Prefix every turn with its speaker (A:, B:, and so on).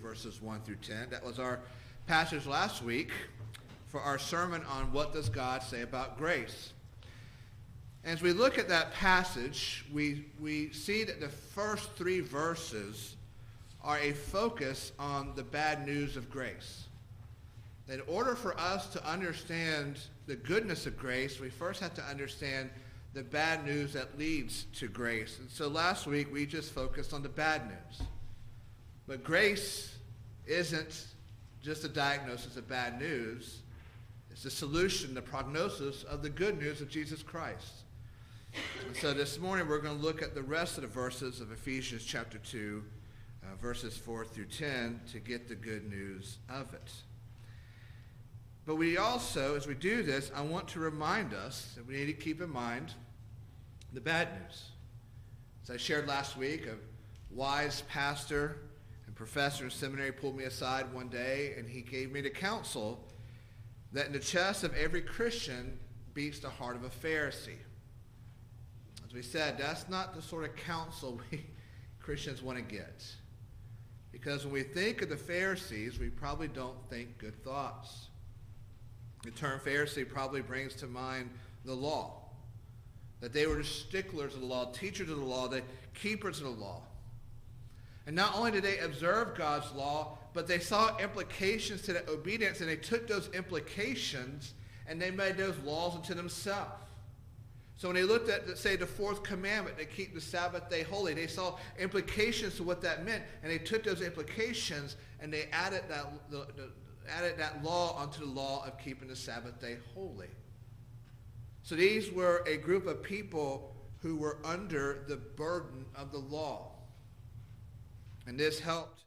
A: verses 1 through 10. That was our passage last week for our sermon on what does God say about grace. As we look at that passage, we see that the first 3 verses are a focus on the bad news of grace. In order for us to understand the goodness of grace, we first have to understand the bad news that leads to grace. And so last week we just focused on the bad news. But grace isn't just a diagnosis of bad news. It's the solution, the prognosis of the good news of Jesus Christ. And so this morning we're going to look at the rest of the verses of Ephesians chapter 2, verses 4 through 10, to get the good news of it. But we also, as we do this, I want to remind us that we need to keep in mind the bad news. As I shared last week, a wise pastor and professor in seminary pulled me aside one day, and he gave me the counsel that in the chest of every Christian beats the heart of a Pharisee. As we said, that's not the sort of counsel we Christians want to get. Because when we think of the Pharisees, we probably don't think good thoughts. The term Pharisee probably brings to mind the law. That they were the sticklers of the law, teachers of the law, the keepers of the law. And not only did they observe God's law, but they saw implications to that obedience, and they took those implications and they made those laws into themselves. So when they looked at, say, the 4th commandment, they keep the Sabbath day holy, they saw implications to what that meant, and they took those implications and they added that law onto the law of keeping the Sabbath day holy. So these were a group of people who were under the burden of the law. And this helped